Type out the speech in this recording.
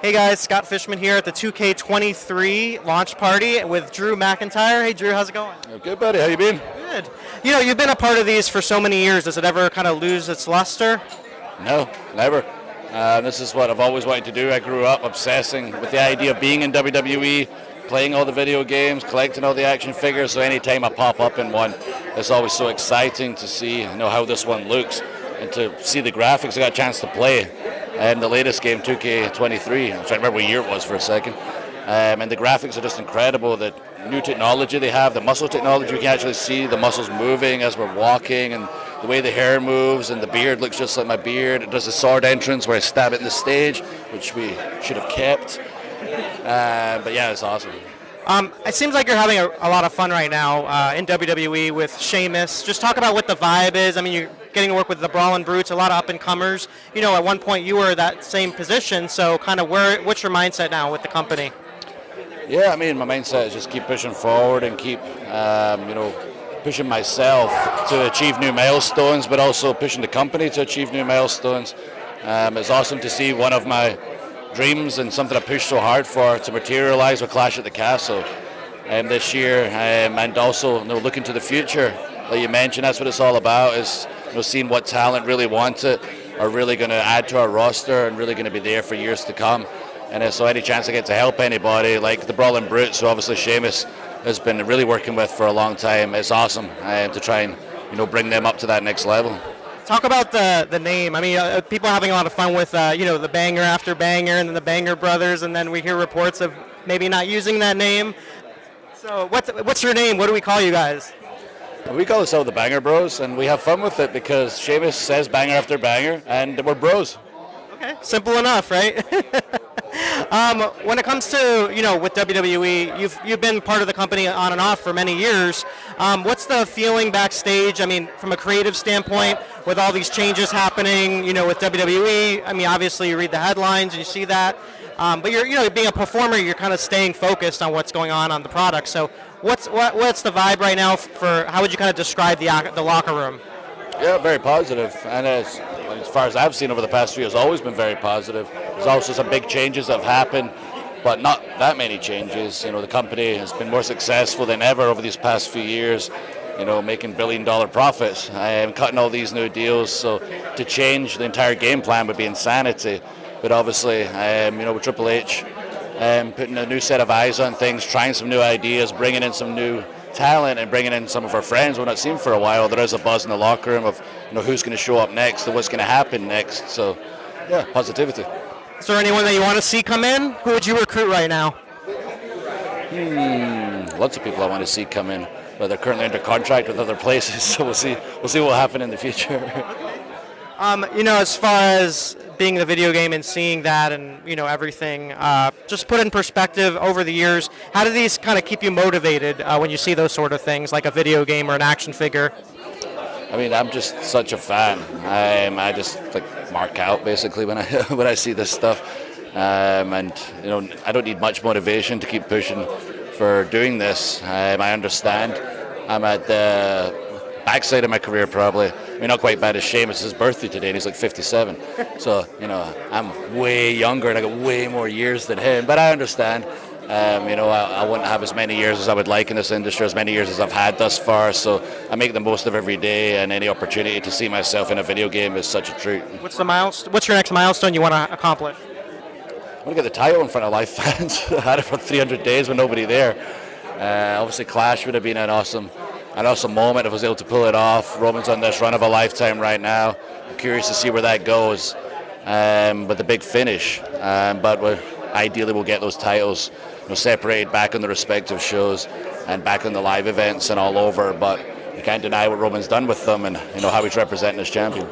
Hey guys, Scott Fishman here at the 2K23 launch party with Drew McIntyre. Hey Drew, how's it going? Good, buddy. How you been? Good. You know, you've been a part of these for so many years. Does it ever kind of lose its luster? No, never. This is what I've always wanted to do. I grew up obsessing with the idea of being in WWE, playing all the video games, collecting all the action figures. So anytime I pop up in one, it's always so exciting to see how this one looks and to see the graphics. I got a chance to play in the latest game, 2K23. I'm trying to remember what year it was for a second. And the graphics are just incredible. The new technology they have, the muscle technology, you can actually see the muscles moving as we're walking, and the way the hair moves, and the beard looks just like my beard. It does a sword entrance where I stab it in the stage, which we should have kept. But yeah, it's awesome. It seems like you're having a lot of fun right now in WWE with Sheamus. Just talk about what the vibe is. I mean, you're getting to work with the Brawlin' Brutes, a lot of up-and-comers. You know, at one point you were that same position, so kind of what's your mindset now with the company? Yeah, I mean, my mindset is just keep pushing forward and keep, pushing myself to achieve new milestones, but also pushing the company to achieve new milestones. It's awesome to see one of my dreams and something I pushed so hard for to materialize with Clash at the Castle this year, and also looking to the future. Like you mentioned, that's what it's all about, is seeing what talent really wants it, are really going to add to our roster and really going to be there for years to come. And so any chance I get to help anybody, like the Brawlin' Brutes, who obviously Sheamus has been really working with for a long time, it's awesome to try and bring them up to that next level. Talk about the name. I mean, people are having a lot of fun with the Banger after Banger and then the Banger Brothers, and then we hear reports of maybe not using that name. So what's your name? What do we call you guys? We call ourselves the Banger Bros, and we have fun with it because Sheamus says banger after banger, and we're bros. Okay, simple enough, right? When it comes to, with WWE, you've been part of the company on and off for many years. What's the feeling backstage? I mean, from a creative standpoint, with all these changes happening, with WWE, I mean, obviously you read the headlines and you see that. But you're, being a performer, you're kind of staying focused on what's going on the product. So what's the vibe right now for, how would you kind of describe the locker room? Yeah, very positive. And as far as I've seen over the past few years, always been very positive. There's also some big changes that have happened, but not that many changes. The company has been more successful than ever over these past few years, making billion-dollar profits and cutting all these new deals. So to change the entire game plan would be insanity. But obviously, with Triple H putting a new set of eyes on things, trying some new ideas, bringing in some new talent and bringing in some of our friends we've not seen for a while, there is a buzz in the locker room of who's going to show up next and what's going to happen next. So yeah, positivity. Is there anyone that you want to see come in? Who would you recruit right now? Lots of people I want to see come in, but they're currently under contract with other places, so we'll see what will happen in the future. As far as being the video game and seeing that and everything, just put in perspective over the years, how do these kind of keep you motivated when you see those sort of things like a video game or an action figure? I mean, I'm just such a fan. I just mark out basically when I see this stuff, and I don't need much motivation to keep pushing for doing this. I understand. I'm at the backside of my career probably. I mean, not quite bad as Sheamus. It's his birthday today, and he's like 57. So, I'm way younger, and I got way more years than him. But I understand. I wouldn't have as many years as I would like in this industry, as many years as I've had thus far. So I make the most of every day, and any opportunity to see myself in a video game is such a treat. What's your next milestone you want to accomplish? I want to get the title in front of live fans. I had it for 300 days with nobody there. Obviously, Clash would have been an awesome moment if I was able to pull it off. Roman's on this run of a lifetime right now. I'm curious to see where that goes. But the big finish. Ideally, we'll get those titles separated back on the respective shows and back on the live events and all over. But you can't deny what Roman's done with them and how he's representing as champion.